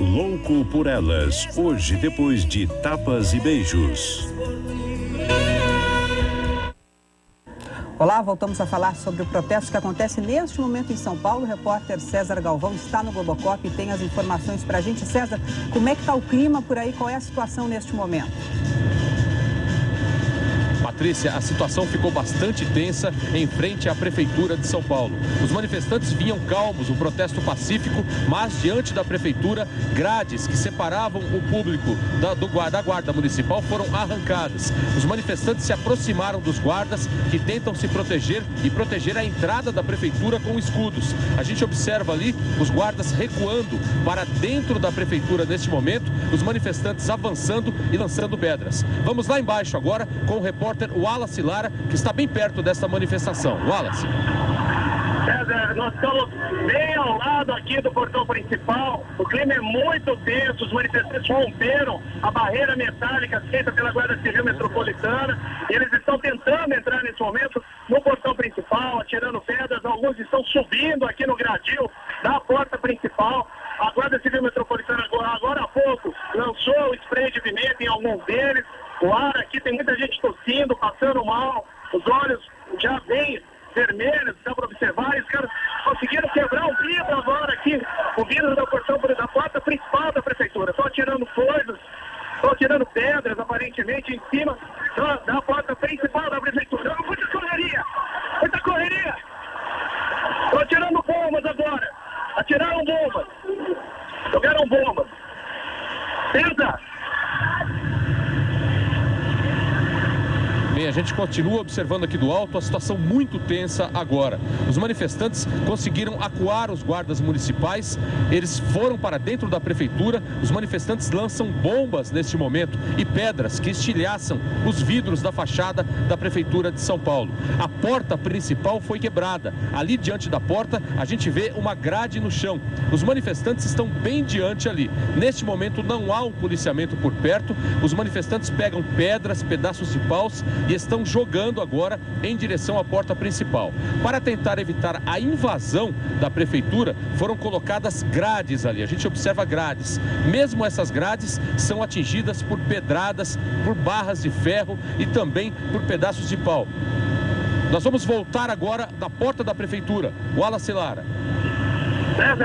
Louco por elas, hoje depois de tapas e beijos. Olá, voltamos a falar sobre o protesto que acontece neste momento em São Paulo. O repórter César Galvão está no Globocop e tem as informações para a gente. César, como é que está o clima por aí? Qual é a situação neste momento? Patrícia, a situação ficou bastante tensa em frente à Prefeitura de São Paulo. Os manifestantes vinham calmos, um protesto pacífico, mas diante da Prefeitura, grades que separavam o público da Guarda Municipal foram arrancadas. Os manifestantes se aproximaram dos guardas que tentam se proteger e proteger a entrada da Prefeitura com escudos. A gente observa ali os guardas recuando para dentro da Prefeitura neste momento, os manifestantes avançando e lançando pedras. Vamos lá embaixo agora com o repórter Wallace Lara, que está bem perto dessa manifestação. Wallace. César, nós estamos bem ao lado aqui do portão principal. O clima é muito tenso, os manifestantes romperam a barreira metálica feita pela Guarda Civil Metropolitana e eles estão tentando entrar nesse momento no portão principal, atirando pedras. Alguns estão subindo aqui no gradil da porta principal. A Guarda Civil Metropolitana agora há pouco lançou o spray de pimenta em alguns deles. O ar aqui tem muita gente tossindo, passando mal, os olhos já bem vermelhos, dá para observar. E os caras conseguiram quebrar o vidro agora aqui, o vidro da porta principal da Prefeitura. Estão atirando coisas, estão atirando pedras, aparentemente, em cima da porta principal da Prefeitura. Muita correria! Muita correria! Estão atirando bombas agora! Atiraram bombas! Jogaram bombas! Pensa! Bem, a gente continua observando aqui do alto a situação muito tensa agora. Os manifestantes conseguiram acuar os guardas municipais, eles foram para dentro da Prefeitura, os manifestantes lançam bombas neste momento e pedras que estilhaçam os vidros da fachada da Prefeitura de São Paulo. A porta principal foi quebrada. Ali diante da porta a gente vê uma grade no chão. Os manifestantes estão bem diante ali. Neste momento não há um policiamento por perto, os manifestantes pegam pedras, pedaços de paus e estão jogando agora em direção à porta principal. Para tentar evitar a invasão da Prefeitura, foram colocadas grades ali. A gente observa grades. Mesmo essas grades são atingidas por pedradas, por barras de ferro e também por pedaços de pau. Nós vamos voltar agora da porta da Prefeitura. Wallace Lara.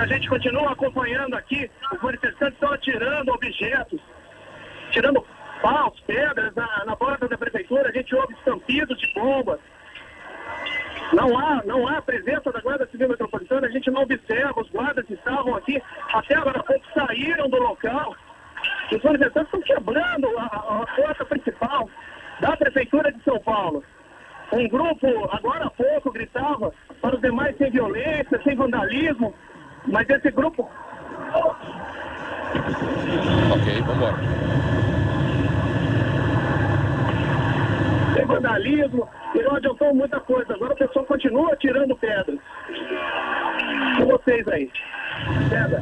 A gente continua acompanhando aqui. Os manifestantes estão atirando objetos, tirando paus, pedras na porta da Prefeitura. A gente ouve estampidos de bombas. Não há presença da Guarda Civil Metropolitana. A gente não observa. Os guardas que estavam aqui até agora há pouco saíram do local. Os manifestantes estão quebrando a porta principal da Prefeitura de São Paulo. Um grupo agora há pouco gritava para os demais sem violência, sem vandalismo, mas esse grupo... Ok, vamos embora. Tem vandalismo e não adiantou muita coisa. Agora o pessoal continua tirando pedras. Com vocês aí. Pedra.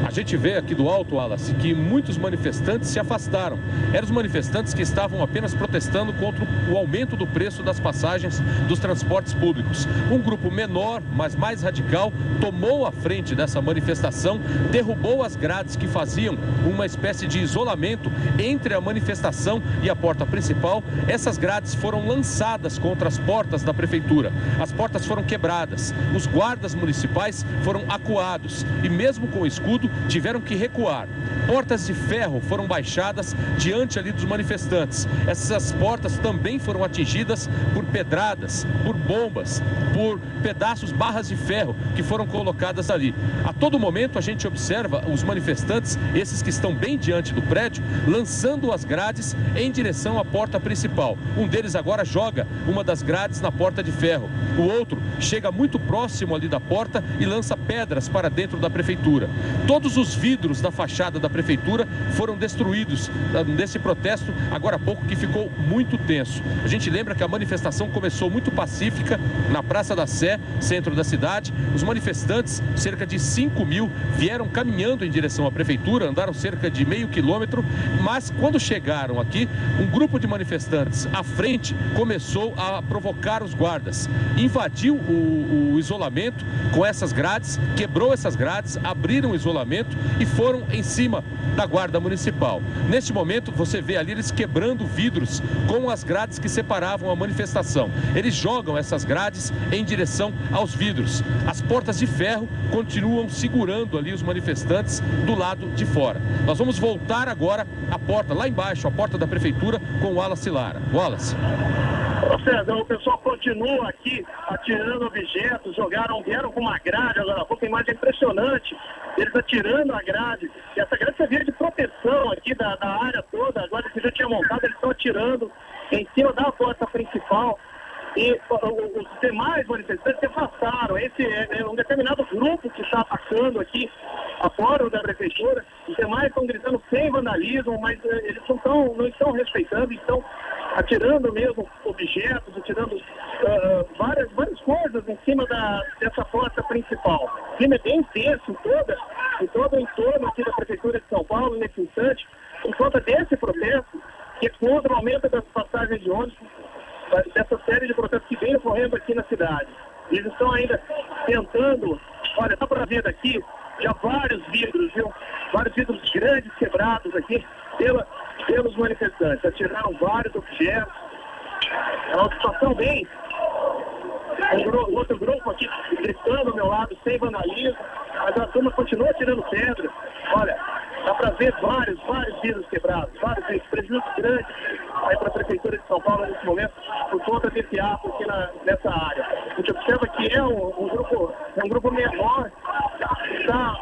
A gente vê aqui do alto, Wallace, que muitos manifestantes se afastaram. Eram os manifestantes que estavam apenas protestando contra o aumento do preço das passagens dos transportes públicos. Um grupo menor, mas mais radical, tomou a frente dessa manifestação, derrubou as grades que faziam uma espécie de isolamento entre a manifestação e a porta principal. Essas grades foram lançadas contra as portas da Prefeitura. As portas foram quebradas. Os guardas municipais foram acuados e, mesmo com o escudo, tiveram que recuar. Portas de ferro foram baixadas diante ali dos manifestantes. Essas portas também foram atingidas por pedradas, por bombas, por pedaços, barras de ferro que foram colocadas ali. A todo momento a gente observa os manifestantes, esses que estão bem diante do prédio, lançando as grades em direção à porta principal. Um deles agora joga uma das grades na porta de ferro. O outro chega muito próximo ali da porta e lança pedras para dentro da Prefeitura. Todos os vidros da fachada da Prefeitura prefeitura foram destruídos nesse protesto, agora há pouco, que ficou muito tenso. A gente lembra que a manifestação começou muito pacífica na Praça da Sé, centro da cidade. Os manifestantes, cerca de 5.000, vieram caminhando em direção à prefeitura, andaram cerca de meio quilômetro, mas quando chegaram aqui, um grupo de manifestantes à frente começou a provocar os guardas, invadiu o isolamento com essas grades, quebrou essas grades, abriram o isolamento e foram em cima da guarda municipal. Neste momento, você vê ali eles quebrando vidros com as grades que separavam a manifestação. Eles jogam essas grades em direção aos vidros. As portas de ferro continuam segurando ali os manifestantes do lado de fora. Nós vamos voltar agora à porta, lá embaixo, a porta da prefeitura, com o Wallace Lara. Wallace. César, o pessoal continua aqui atirando objetos, vieram com uma grade agora há pouco, a imagem é impressionante, eles atirando a grade, e essa grade servia de proteção aqui da área toda, agora que já tinha montado, eles estão atirando em cima da porta principal, e os demais manifestantes se afastaram. Esse é um determinado grupo que está atacando aqui a porta da prefeitura, os demais estão gritando sem vandalismo, mas eles não estão respeitando, estão atirando mesmo objetos, atirando várias coisas em cima dessa porta principal. O clima é bem intenso em todo o entorno aqui da Prefeitura de São Paulo, nesse instante, por conta desse protesto, que é contra o aumento das passagens de ônibus, dessa série de protestos que vem ocorrendo aqui na cidade. Eles estão ainda tentando, olha, dá para ver daqui, já vários vidros, viu? Vários vidros grandes quebrados aqui pelos manifestantes. Atiraram vários objetos. É uma situação bem... outro grupo aqui gritando ao meu lado, sem vandalismo, mas a turma continua tirando pedra. Olha, dá para ver vários vidros quebrados, vários prejuízos grandes aí para a Prefeitura de São Paulo nesse momento, por conta desse ato aqui nessa área. A gente observa que é um grupo menor que está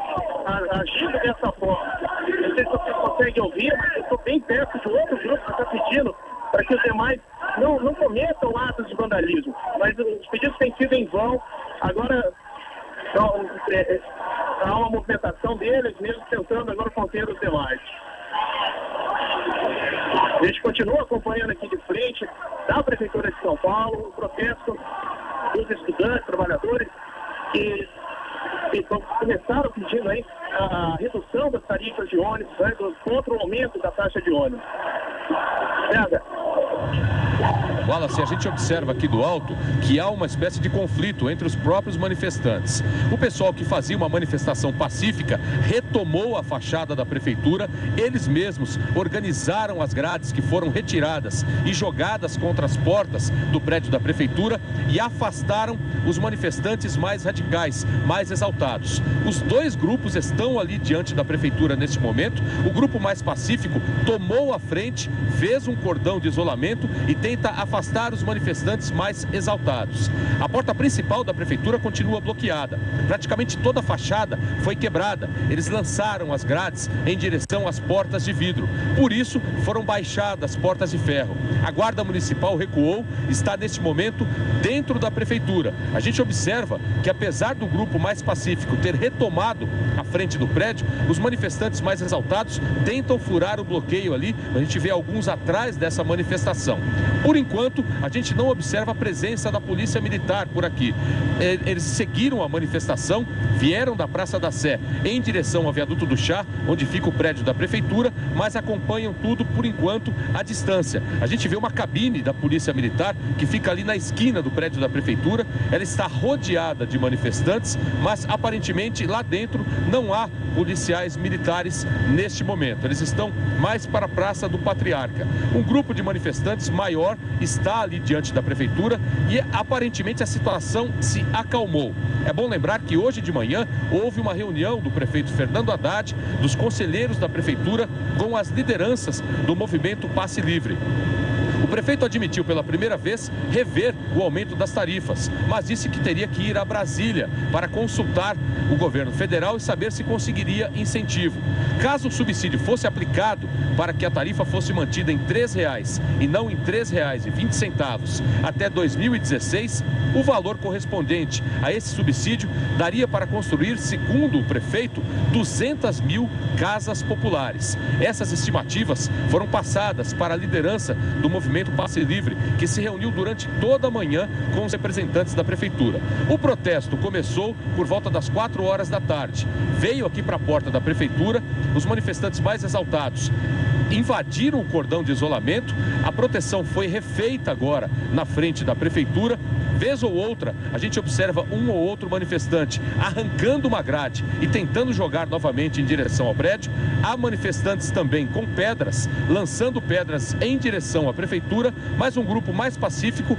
agindo dessa forma. Não sei se vocês conseguem ouvir, mas eu estou bem perto de outro grupo que está pedindo para que os demais não cometam atos de vandalismo. Mas os pedidos têm sido em vão. Agora há uma movimentação deles mesmo tentando agora conter os demais. A gente continua acompanhando aqui de frente da Prefeitura de São Paulo o protesto dos estudantes, trabalhadores que começaram pedindo aí a redução das tarifas de ônibus, né, contra o aumento da taxa de ônibus. César. Wallace, a gente observa aqui do alto que há uma espécie de conflito entre os próprios manifestantes. O pessoal que fazia uma manifestação pacífica retomou a fachada da prefeitura, eles mesmos organizaram as grades que foram retiradas e jogadas contra as portas do prédio da prefeitura e afastaram os manifestantes mais radicais, mais exaltados. Os dois grupos estão ali diante da prefeitura neste momento. O grupo mais pacífico tomou a frente, fez um cordão de isolamento e tenta afastar os manifestantes mais exaltados. A porta principal da prefeitura continua bloqueada. Praticamente toda a fachada foi quebrada. Eles lançaram as grades em direção às portas de vidro. Por isso, foram baixadas as portas de ferro. A Guarda Municipal recuou, está neste momento dentro da prefeitura. A gente observa que, apesar do grupo mais pacífico ter retomado a frente do prédio, os manifestantes mais exaltados tentam furar o bloqueio ali. A gente vê alguns atrás dessa manifestação. Por enquanto, a gente não observa a presença da Polícia Militar por aqui. Eles seguiram a manifestação, vieram da Praça da Sé em direção ao Viaduto do Chá, onde fica o prédio da prefeitura, mas acompanham tudo, por enquanto, à distância. A gente vê uma cabine da Polícia Militar que fica ali na esquina do prédio da prefeitura. Ela está rodeada de manifestantes, mas aparentemente lá dentro não há policiais militares neste momento. Eles estão mais para a Praça do Patriarca. Um grupo de manifestantes maior está ali diante da prefeitura e aparentemente a situação se acalmou. É bom lembrar que hoje de manhã houve uma reunião do prefeito Fernando Haddad, dos conselheiros da prefeitura, com as lideranças do movimento Passe Livre. O prefeito admitiu pela primeira vez rever o aumento das tarifas, mas disse que teria que ir a Brasília para consultar o governo federal e saber se conseguiria incentivo. Caso o subsídio fosse aplicado para que a tarifa fosse mantida em R$ 3,00 e não em R$ 3,20 até 2016, o valor correspondente a esse subsídio daria para construir, segundo o prefeito, 200 mil casas populares. Essas estimativas foram passadas para a liderança do movimento Passe Livre, que se reuniu durante toda a manhã com os representantes da prefeitura. O protesto começou por volta das 4 horas da tarde. Veio aqui para a porta da prefeitura, os manifestantes mais exaltados invadiram o cordão de isolamento, a proteção foi refeita agora na frente da prefeitura. Vez ou outra, a gente observa um ou outro manifestante arrancando uma grade e tentando jogar novamente em direção ao prédio. Há manifestantes também com pedras, lançando pedras em direção à prefeitura, mas um grupo mais pacífico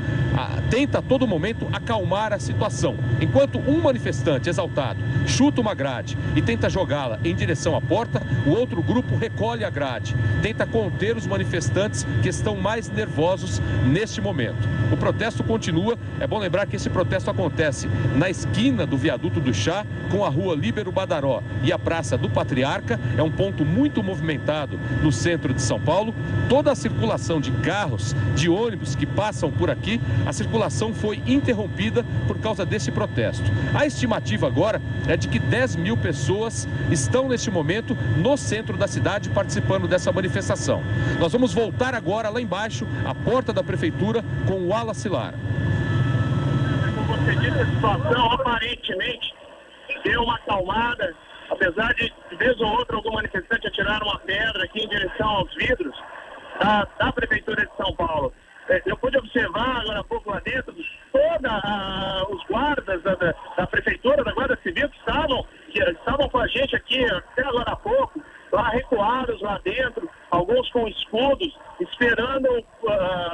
tenta a todo momento acalmar a situação. Enquanto um manifestante exaltado chuta uma grade e tenta jogá-la em direção à porta, o outro grupo recolhe a grade, tenta conter os manifestantes que estão mais nervosos neste momento. O protesto continua. É bom lembrar que esse protesto acontece na esquina do Viaduto do Chá, com a rua Líbero Badaró e a Praça do Patriarca. É um ponto muito movimentado no centro de São Paulo. Toda a circulação de carros, de ônibus que passam por aqui, a circulação foi interrompida por causa desse protesto. A estimativa agora é de que 10 mil pessoas estão neste momento no centro da cidade participando dessa manifestação. Nós vamos voltar agora lá embaixo, à porta da prefeitura, com o Wallace Lara. Como você disse, a situação aparentemente deu uma acalmada, apesar de vez ou outra algum manifestante atirar uma pedra aqui em direção aos vidros da Prefeitura de São Paulo. Eu pude observar agora há pouco lá dentro, os guardas da Prefeitura, da Guarda Civil, que estavam com a gente aqui até agora há pouco, lá recuados lá dentro, alguns com escudos, esperando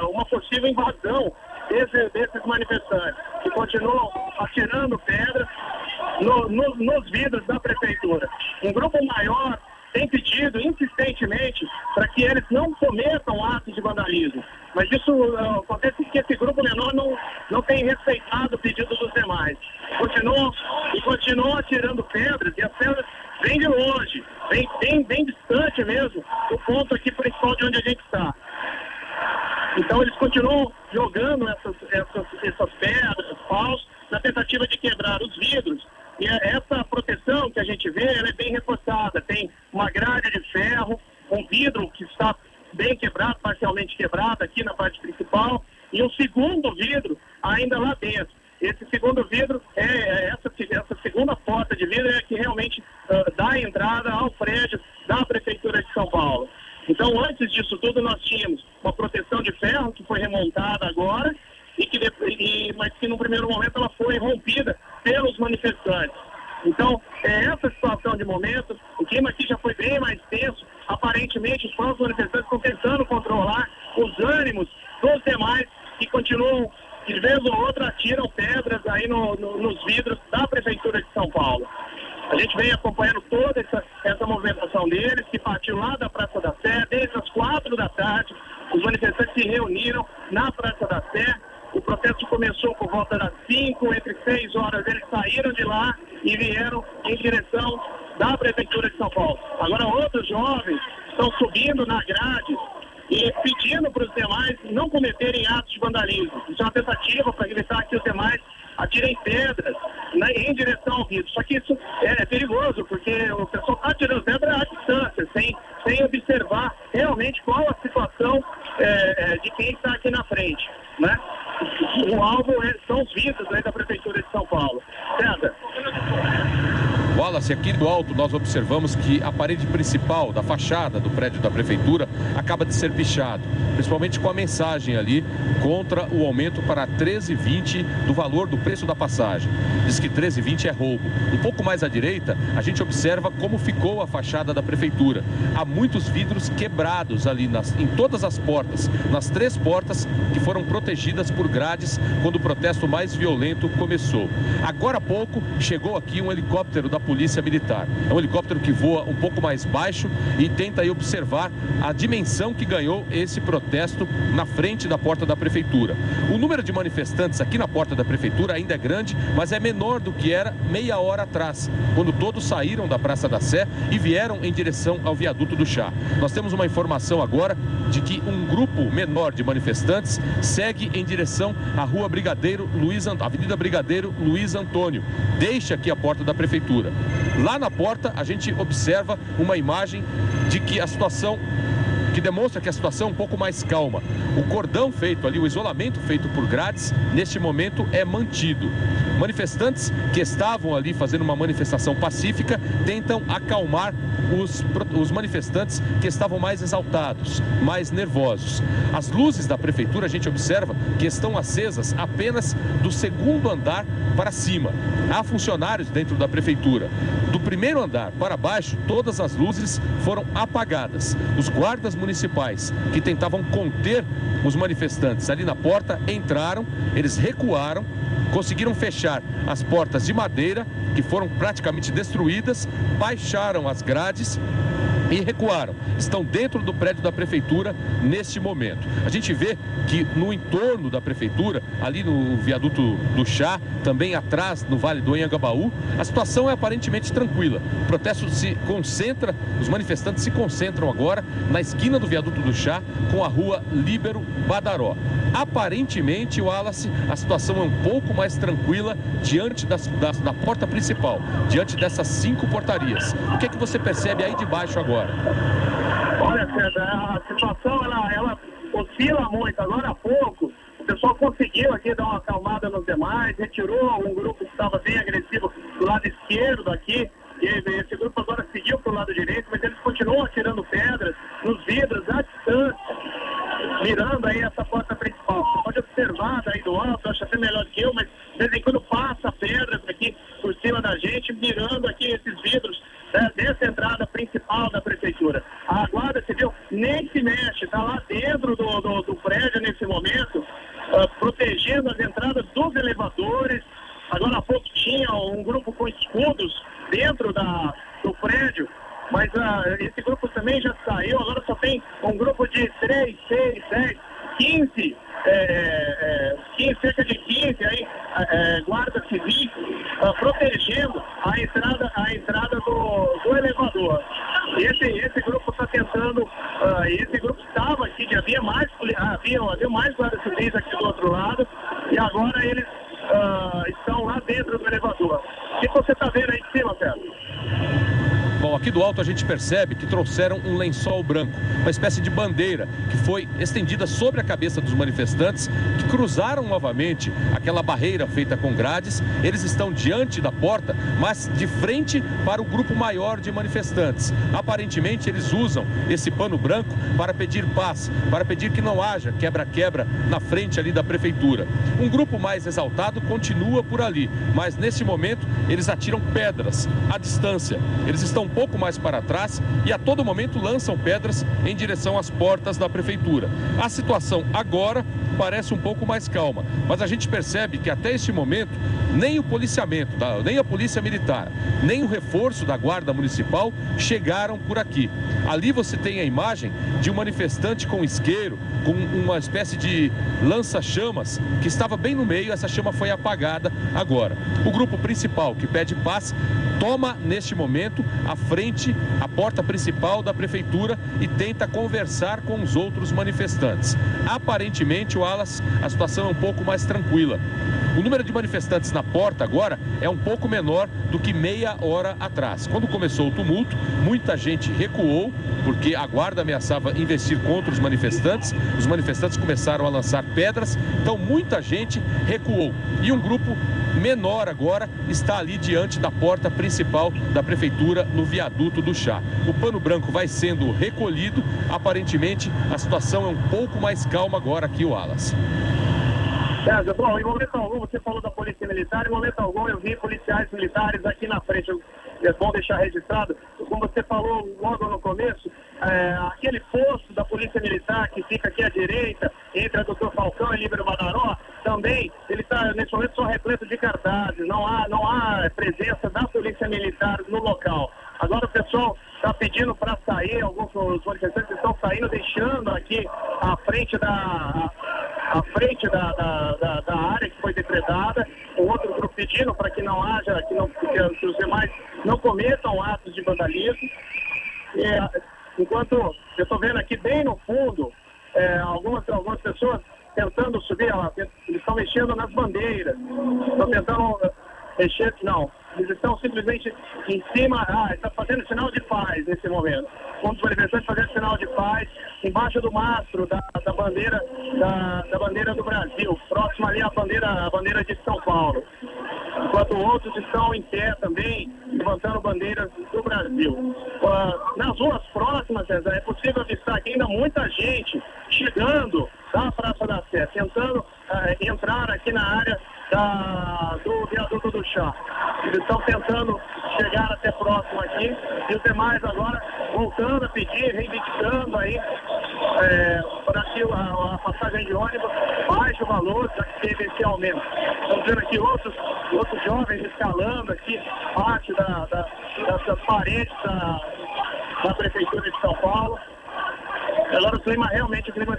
uma possível invasão desses manifestantes, que continuam atirando pedras nos vidros da Prefeitura. Um grupo maior tem pedido insistentemente para que eles não cometam atos de vandalismo. Mas isso acontece que esse grupo menor não tem respeitado o pedido dos demais. Continuam atirando pedras, e as pedras vêm de longe, bem distante mesmo do ponto aqui principal de onde a gente está. Então eles continuam jogando essas pedras, paus, na tentativa de quebrar os vidros. E essa proteção que a gente vê, ela é bem reforçada. Tem uma grade de ferro, um vidro que está bem quebrado, parcialmente quebrado aqui na parte principal, e um segundo vidro ainda lá dentro. Esse segundo vidro, essa segunda porta de vidro é que realmente dá entrada ao prédio da Prefeitura de São Paulo. Então, antes disso tudo, nós tínhamos uma proteção de ferro que foi remontada agora, mas que no primeiro momento ela foi rompida pelos manifestantes. Então, essa situação de momento, o clima aqui já foi bem mais tenso. Aparentemente, os próprios manifestantes estão tentando controlar os ânimos dos demais que continuam, de vez ou outra, atiram pedras aí nos vidros da Prefeitura de São Paulo. A gente vem acompanhando toda essa movimentação deles, que partiu lá da Praça da Sé, desde as 4 da tarde. Os manifestantes se reuniram na Praça da Sé. O protesto começou por volta das 5, entre 6 horas eles saíram de lá e vieram em direção da Prefeitura de São Paulo. Agora outros jovens estão subindo na grade e pedindo para os demais não cometerem atos de vandalismo. Isso é uma tentativa para evitar que os demais atirem pedras em direção ao vidro. Só que isso é perigoso, porque o pessoal está atirando pedras à distância, sem observar realmente qual a situação de quem está aqui na frente, né? O alvo são os vidros da Prefeitura de São Paulo. César. Wallace, aqui do alto nós observamos que a parede principal da fachada do prédio da prefeitura acaba de ser pichado, principalmente com a mensagem ali contra o aumento para R$ 13,20 do valor do preço da passagem. Diz que R$ 13,20 é roubo. Um pouco mais à direita, a gente observa como ficou a fachada da prefeitura. Há muitos vidros quebrados ali em todas as portas, nas 3 portas que foram protegidas por grades quando o protesto mais violento começou. Agora há pouco chegou aqui um helicóptero da Polícia Polícia Militar. É um helicóptero que voa um pouco mais baixo e tenta aí observar a dimensão que ganhou esse protesto na frente da porta da Prefeitura. O número de manifestantes aqui na porta da Prefeitura ainda é grande, mas é menor do que era meia hora atrás, quando todos saíram da Praça da Sé e vieram em direção ao Viaduto do Chá. Nós temos uma informação agora de que um grupo menor de manifestantes segue em direção à Rua Brigadeiro Luiz, Avenida Brigadeiro Luiz Antônio. Deixa aqui a porta da Prefeitura. Lá na porta a gente observa uma imagem de que a situação que demonstra que a situação é um pouco mais calma. O cordão feito ali, o isolamento feito por grades, neste momento é mantido. Manifestantes que estavam ali fazendo uma manifestação pacífica tentam acalmar os manifestantes que estavam mais exaltados, mais nervosos. As luzes da Prefeitura, a gente observa que estão acesas apenas do segundo andar para cima. Há funcionários dentro da Prefeitura. Do primeiro andar para baixo, todas as luzes foram apagadas. Os guardas municipais que tentavam conter os manifestantes ali na porta entraram, eles recuaram, conseguiram fechar as portas de madeira, que foram praticamente destruídas, baixaram as grades e recuaram. Estão dentro do prédio da Prefeitura neste momento. A gente vê que no entorno da Prefeitura, ali no Viaduto do Chá, também atrás no Vale do Anhangabaú, a situação é aparentemente tranquila. O protesto se concentra, os manifestantes se concentram agora na esquina do Viaduto do Chá com a Rua Líbero Badaró. Aparentemente, Wallace, a situação é um pouco mais tranquila diante da porta principal, diante dessas 5 portarias. O que é que você percebe aí de baixo agora? Olha, César, a situação ela oscila muito. Agora há pouco, o pessoal conseguiu aqui dar uma acalmada nos demais, retirou um grupo que estava bem agressivo do lado esquerdo daqui. E esse grupo agora seguiu para o lado direito, mas eles continuam atirando pedras nos vidros à distância, mirando aí essa porta principal. Você pode observar daí do alto, acho até melhor que eu, mas de vez em quando passa pedras aqui por cima da gente, mirando aqui esses vidros dessa entrada principal da Prefeitura. A Guarda Civil nem se mexe, está lá dentro do prédio nesse momento, protegendo as entradas dos elevadores. Agora há pouco tinha um grupo com escudos dentro do prédio, mas esse grupo também já saiu. Agora só tem um grupo de 3, 6, 10, 15, cerca de 15 aí, guardas civis protegendo a entrada do elevador. Esse grupo está tentando, esse grupo estava aqui, havia mais guardas civis aqui do outro lado, e agora eles estão lá dentro do elevador. O que você está vendo aí de cima, Sérgio? Bom, aqui do alto a gente percebe que trouxeram um lençol branco, uma espécie de bandeira que foi estendida sobre a cabeça dos manifestantes que cruzaram novamente aquela barreira feita com grades. Eles estão diante da porta, mas de frente para o grupo maior de manifestantes. Aparentemente eles usam esse pano branco para pedir paz, para pedir que não haja quebra-quebra na frente ali da Prefeitura. Um grupo mais exaltado continua por ali, mas nesse momento eles atiram pedras à distância. Eles estão um pouco mais para trás e a todo momento lançam pedras em direção às portas da Prefeitura. A situação agora parece um pouco mais calma, mas a gente percebe que até este momento nem o policiamento, nem a Polícia Militar, nem o reforço da Guarda Municipal chegaram por aqui. Ali você tem a imagem de um manifestante com isqueiro, com uma espécie de lança-chamas que estava bem no meio. Essa chama foi apagada agora. O grupo principal, que pede paz, toma neste momento a frente, a porta principal da Prefeitura e tenta conversar com os outros manifestantes. Aparentemente, Wallace, a situação é um pouco mais tranquila. O número de manifestantes na porta agora é um pouco menor do que meia hora atrás. Quando começou o tumulto, muita gente recuou, porque a guarda ameaçava investir contra os manifestantes começaram a lançar pedras, então muita gente recuou. E um grupo menor agora está ali diante da porta principal da Prefeitura, no Viaduto do Chá. O pano branco vai sendo recolhido, aparentemente a situação é um pouco mais calma agora aqui, Wallace. César, bom, em momento algum, você falou da Polícia Militar, em momento algum eu vi policiais militares aqui na frente. É bom deixar registrado, como você falou logo no começo, aquele posto da Polícia Militar que fica aqui à direita, entre a Dr. Falcão e Líbero Badaró, também, ele está, nesse momento, só repleto de cartazes, não há presença da polícia militar no local. Agora o pessoal está pedindo para sair, alguns manifestantes estão saindo, deixando aqui a frente da área que foi depredada, o outro grupo pedindo para que não haja, que os demais não cometam atos de vandalismo. Enquanto eu estou vendo aqui bem no fundo, algumas pessoas tentando subir, eles estão mexendo nas bandeiras, estão tentando mexer, não, eles estão simplesmente em cima, está fazendo sinal de paz nesse momento. Um dos manifestantes fazendo sinal de paz embaixo do mastro da bandeira do Brasil, próximo ali à bandeira de São Paulo. Enquanto outros estão em pé também, levantando bandeiras do Brasil. Nas ruas próximas, César, é possível avistar aqui ainda muita gente chegando da Praça da Sé, tentando entrar aqui na área do viaduto do Chá. Eles estão tentando chegar até próximo aqui, e os demais agora voltando a pedir, reivindicando aí para que a passagem de ônibus baixe o valor, já que teve esse aumento. Estamos vendo aqui outros jovens escalando aqui parte das paredes da Prefeitura de São Paulo. Agora o clima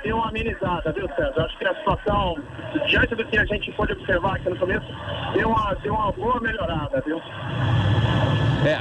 deu uma amenizada, viu, César? Acho que a situação, diante do que a gente pôde observar aqui no começo, deu uma boa melhorada, viu?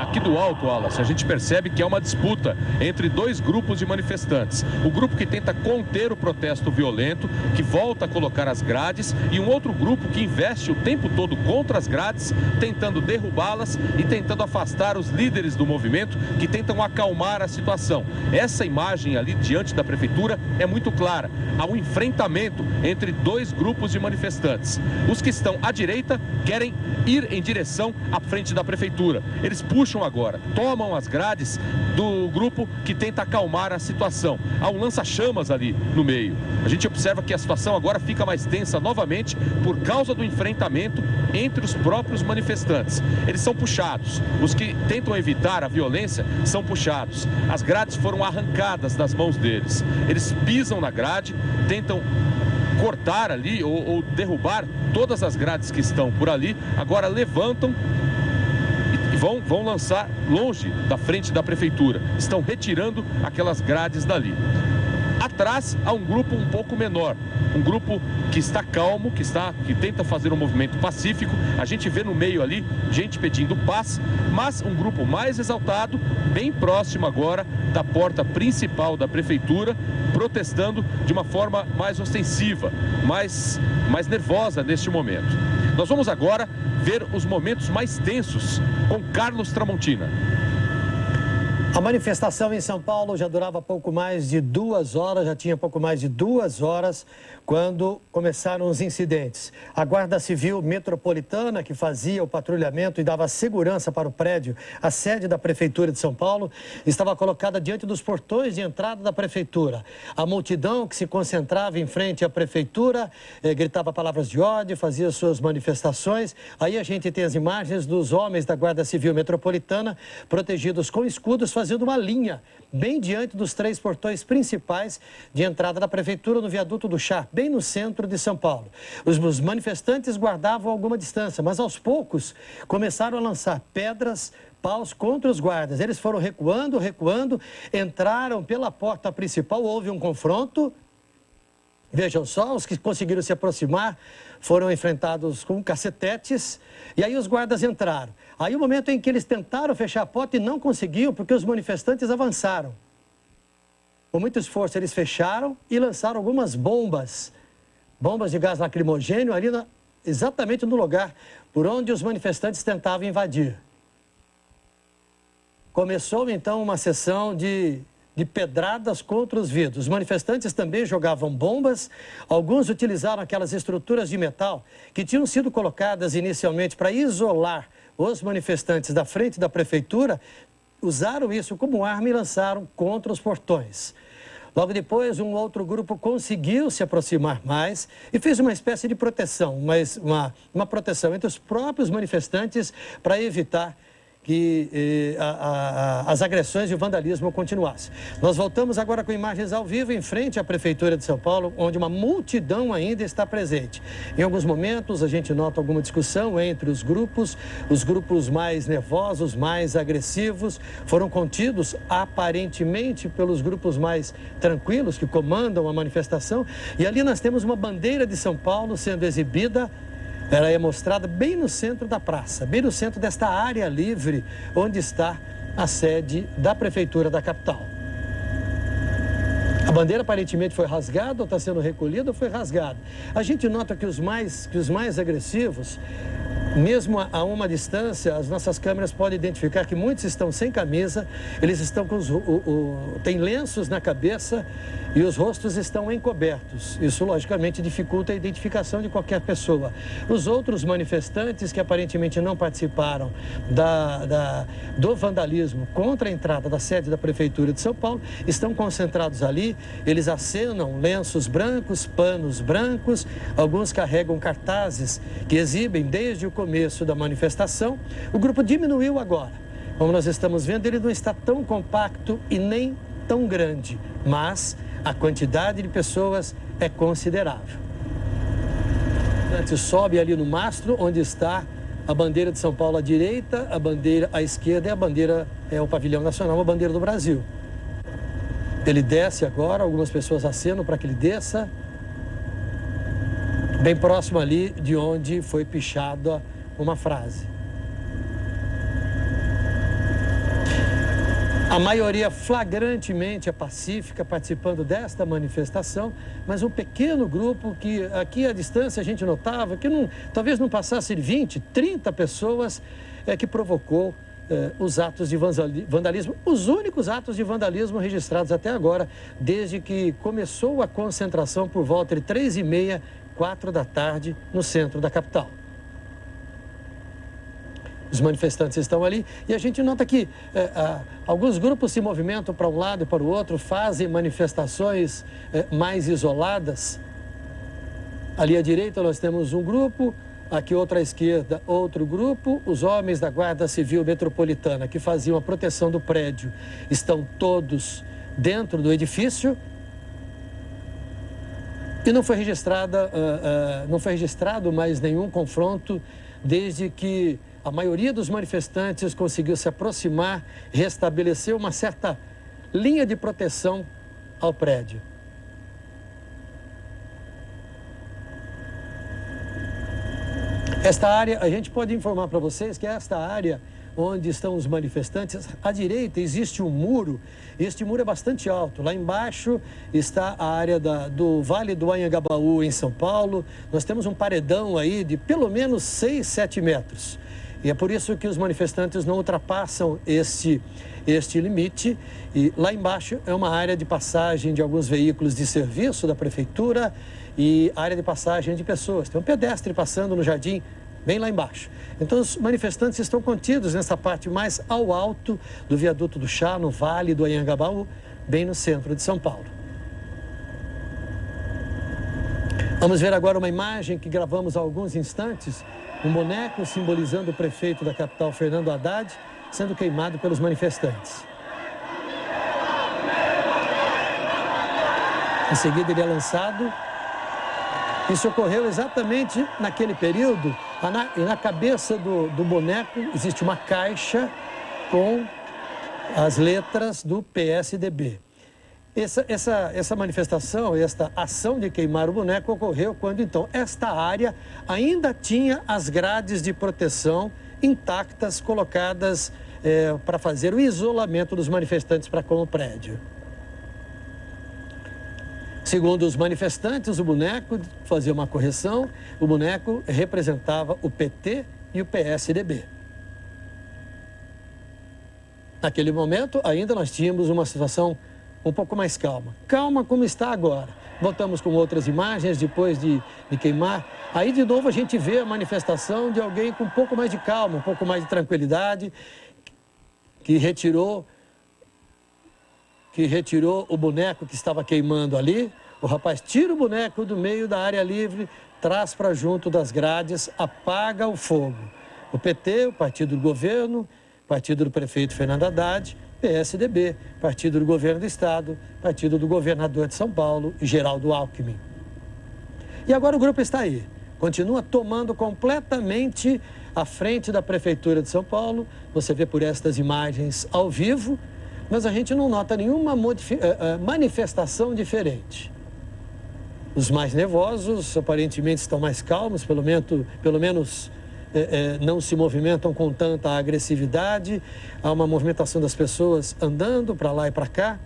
Aqui do alto, Wallace, a gente percebe que é uma disputa entre dois grupos de manifestantes. O grupo que tenta conter o protesto violento, que volta a colocar as grades, e um outro grupo que investe o tempo todo contra as grades, tentando derrubá-las e tentando afastar os líderes do movimento que tentam acalmar a situação. Essa imagem ali diante da prefeitura é muito clara. Há um enfrentamento entre dois grupos de manifestantes. Os que estão à direita querem ir em direção à frente da prefeitura. Eles puxam agora, tomam as grades do grupo que tenta acalmar a situação. Há um lança-chamas ali no meio. A gente observa que a situação agora fica mais tensa novamente por causa do enfrentamento entre os próprios manifestantes. Eles são puxados. Os que tentam evitar a violência são puxados. As grades foram arrancadas das mãos deles. Eles pisam na grade, tentam cortar ali ou derrubar todas as grades que estão por ali. Agora levantam e vão lançar longe da frente da prefeitura. Estão retirando aquelas grades dali. Atrás há um grupo um pouco menor, um grupo que está calmo, que tenta fazer um movimento pacífico. A gente vê no meio ali gente pedindo paz, mas um grupo mais exaltado, bem próximo agora da porta principal da prefeitura, protestando de uma forma mais ostensiva, mais nervosa neste momento. Nós vamos agora ver os momentos mais tensos com Carlos Tramontina. A manifestação em São Paulo já durava pouco mais de 2 horas, já tinha pouco mais de 2 horas quando começaram os incidentes. A Guarda Civil Metropolitana, que fazia o patrulhamento e dava segurança para o prédio, a sede da Prefeitura de São Paulo, estava colocada diante dos portões de entrada da Prefeitura. A multidão que se concentrava em frente à Prefeitura, gritava palavras de ódio, fazia suas manifestações. Aí a gente tem as imagens dos homens da Guarda Civil Metropolitana, protegidos com escudos, fazendo uma linha bem diante dos 3 portões principais de entrada da Prefeitura no viaduto do Chá, bem no centro de São Paulo. Os manifestantes guardavam alguma distância, mas aos poucos começaram a lançar pedras, paus contra os guardas. Eles foram recuando, entraram pela porta principal, houve um confronto. Vejam só, os que conseguiram se aproximar foram enfrentados com cacetetes, e aí os guardas entraram. Aí o momento em que eles tentaram fechar a porta e não conseguiam, porque os manifestantes avançaram. Com muito esforço eles fecharam e lançaram algumas bombas de gás lacrimogênio ali exatamente no lugar por onde os manifestantes tentavam invadir. Começou então uma sessão de pedradas contra os vidros. Os manifestantes também jogavam bombas, alguns utilizaram aquelas estruturas de metal que tinham sido colocadas inicialmente para isolar os manifestantes da frente da prefeitura, usaram isso como arma e lançaram contra os portões. Logo depois, um outro grupo conseguiu se aproximar mais e fez uma espécie de proteção, uma proteção entre os próprios manifestantes para evitar que as agressões e o vandalismo continuassem. Nós voltamos agora com imagens ao vivo em frente à Prefeitura de São Paulo, onde uma multidão ainda está presente. Em alguns momentos a gente nota alguma discussão entre os grupos mais nervosos, mais agressivos, foram contidos aparentemente pelos grupos mais tranquilos que comandam a manifestação. E ali nós temos uma bandeira de São Paulo sendo exibida. Ela é mostrada bem no centro da praça, bem no centro desta área livre, onde está a sede da Prefeitura da capital. A bandeira aparentemente foi rasgada, ou está sendo recolhida, ou foi rasgada. A gente nota que os mais agressivos, mesmo a uma distância, as nossas câmeras podem identificar que muitos estão sem camisa, eles estão com têm lenços na cabeça e os rostos estão encobertos. Isso, logicamente, dificulta a identificação de qualquer pessoa. Os outros manifestantes que aparentemente não participaram do vandalismo contra a entrada da sede da Prefeitura de São Paulo estão concentrados ali. Eles acenam lenços brancos, panos brancos, alguns carregam cartazes que exibem desde o começo da manifestação. O grupo diminuiu agora. Como nós estamos vendo, ele não está tão compacto e nem tão grande, mas a quantidade de pessoas é considerável. Antes sobe ali no mastro, onde está a bandeira de São Paulo à direita, a bandeira à esquerda é o pavilhão nacional, a bandeira do Brasil. Ele desce agora, algumas pessoas acenam para que ele desça, bem próximo ali de onde foi pichada uma frase. A maioria flagrantemente é pacífica, participando desta manifestação, mas um pequeno grupo que aqui à distância a gente notava que talvez não passasse de 20, 30 pessoas que provocou os atos de vandalismo, os únicos atos de vandalismo registrados até agora, desde que começou a concentração por volta de 3h30, 4 da tarde, no centro da capital. Os manifestantes estão ali e a gente nota que alguns grupos se movimentam para um lado e para o outro, fazem manifestações mais isoladas. Ali à direita nós temos um grupo, aqui outra à esquerda outro grupo. Os homens da Guarda Civil Metropolitana que faziam a proteção do prédio estão todos dentro do edifício. E não foi registrado mais nenhum confronto desde que a maioria dos manifestantes conseguiu se aproximar, restabelecer uma certa linha de proteção ao prédio. Esta área, a gente pode informar para vocês que esta área onde estão os manifestantes, à direita existe um muro, este muro é bastante alto. Lá embaixo está a área do Vale do Anhangabaú, em São Paulo. Nós temos um paredão aí de pelo menos 6, 7 metros. E é por isso que os manifestantes não ultrapassam este limite. E lá embaixo é uma área de passagem de alguns veículos de serviço da prefeitura e área de passagem de pessoas. Tem um pedestre passando no jardim bem lá embaixo. Então os manifestantes estão contidos nessa parte mais ao alto do viaduto do Chá, no Vale do Anhangabaú, bem no centro de São Paulo. Vamos ver agora uma imagem que gravamos há alguns instantes. Um boneco simbolizando o prefeito da capital, Fernando Haddad, sendo queimado pelos manifestantes. Em seguida ele é lançado. Isso ocorreu exatamente naquele período. E na cabeça do boneco existe uma caixa com as letras do PSDB. Essa manifestação, esta ação de queimar o boneco ocorreu quando, então, esta área ainda tinha as grades de proteção intactas, colocadas para fazer o isolamento dos manifestantes para com o prédio. Segundo os manifestantes, o boneco, fazia uma correção, o boneco representava o PT e o PSDB. Naquele momento, ainda nós tínhamos uma situação um pouco mais calma. Calma como está agora. Voltamos com outras imagens depois de queimar. Aí, de novo, a gente vê a manifestação de alguém com um pouco mais de calma, um pouco mais de tranquilidade, que retirou o boneco que estava queimando ali. O rapaz tira o boneco do meio da área livre, traz para junto das grades, apaga o fogo. O PT, o partido do governo, partido do prefeito Fernando Haddad, PSDB, partido do governo do estado, partido do governador de São Paulo, Geraldo Alckmin. E agora o grupo está aí, continua tomando completamente a frente da Prefeitura de São Paulo. Você vê por estas imagens ao vivo, mas a gente não nota nenhuma manifestação diferente. Os mais nervosos aparentemente estão mais calmos, pelo menos não se movimentam com tanta agressividade. Há uma movimentação das pessoas andando para lá e para cá.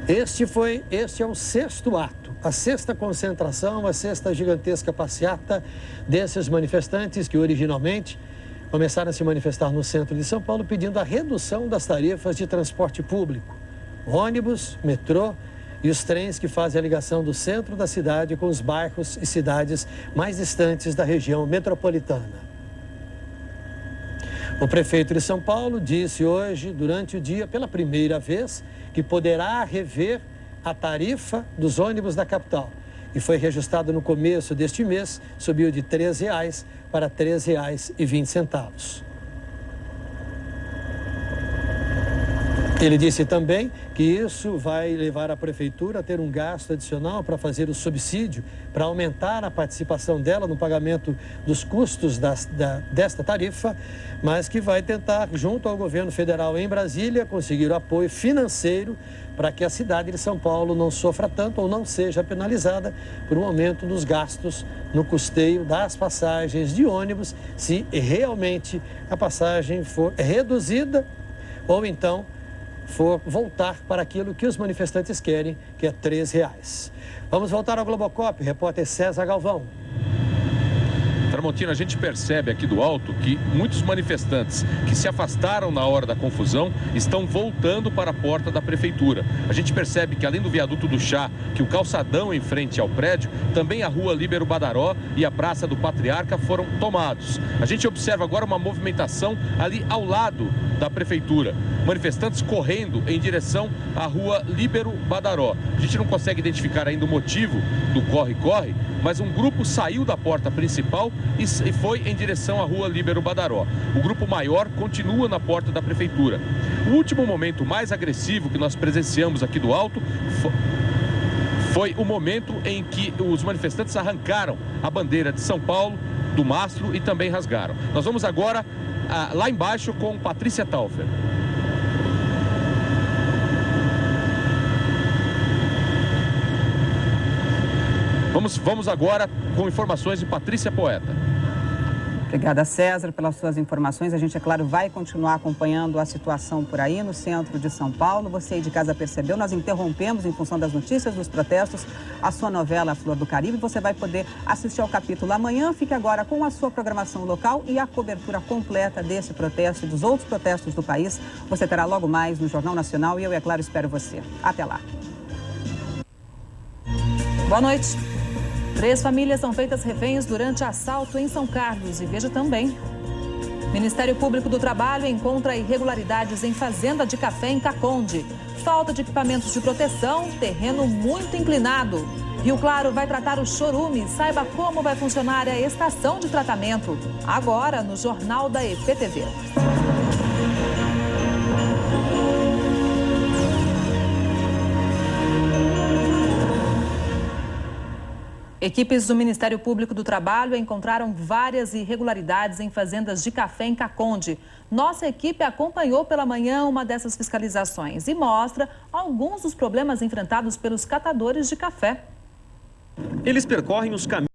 Este é o sexto ato, a sexta concentração, a sexta gigantesca passeata desses manifestantes que originalmente começaram a se manifestar no centro de São Paulo pedindo a redução das tarifas de transporte público, ônibus, metrô e os trens que fazem a ligação do centro da cidade com os bairros e cidades mais distantes da região metropolitana. O prefeito de São Paulo disse hoje, durante o dia, pela primeira vez, que poderá rever a tarifa dos ônibus da capital. E foi reajustado no começo deste mês, subiu de R$ 3,00 para R$ 3,20. Ele disse também que isso vai levar a prefeitura a ter um gasto adicional para fazer o subsídio, para aumentar a participação dela no pagamento dos custos desta tarifa, mas que vai tentar, junto ao governo federal em Brasília, conseguir o apoio financeiro para que a cidade de São Paulo não sofra tanto ou não seja penalizada por um aumento dos gastos no custeio das passagens de ônibus, se realmente a passagem for reduzida ou então for voltar para aquilo que os manifestantes querem, que é R$ 3,00. Vamos voltar ao Globocop, repórter César Galvão. Tramontina, a gente percebe aqui do alto que muitos manifestantes que se afastaram na hora da confusão estão voltando para a porta da prefeitura. A gente percebe que além do viaduto do Chá, que o calçadão em frente ao prédio, também a rua Líbero Badaró e a Praça do Patriarca foram tomados. A gente observa agora uma movimentação ali ao lado da prefeitura. Manifestantes correndo em direção à rua Líbero Badaró. A gente não consegue identificar ainda o motivo do corre-corre, mas um grupo saiu da porta principal e foi em direção à rua Líbero Badaró. O grupo maior continua na porta da prefeitura. O último momento mais agressivo que nós presenciamos aqui do alto foi o momento em que os manifestantes arrancaram a bandeira de São Paulo do mastro e também rasgaram. Nós vamos agora lá embaixo com Patrícia Taufer. Vamos agora com informações de Patrícia Poeta. Obrigada, César, pelas suas informações. A gente, é claro, vai continuar acompanhando a situação por aí no centro de São Paulo. Você aí de casa percebeu, nós interrompemos em função das notícias dos protestos a sua novela Flor do Caribe. Você vai poder assistir ao capítulo amanhã. Fique agora com a sua programação local e a cobertura completa desse protesto e dos outros protestos do país. Você terá logo mais no Jornal Nacional e eu, é claro, espero você. Até lá. Boa noite. 3 famílias são feitas reféns durante assalto em São Carlos. E veja também, Ministério Público do Trabalho encontra irregularidades em fazenda de café em Caconde. Falta de equipamentos de proteção, terreno muito inclinado. Rio Claro vai tratar o chorume. Saiba como vai funcionar a estação de tratamento. Agora no Jornal da EPTV. Equipes do Ministério Público do Trabalho encontraram várias irregularidades em fazendas de café em Caconde. Nossa equipe acompanhou pela manhã uma dessas fiscalizações e mostra alguns dos problemas enfrentados pelos catadores de café. Eles percorrem os caminhos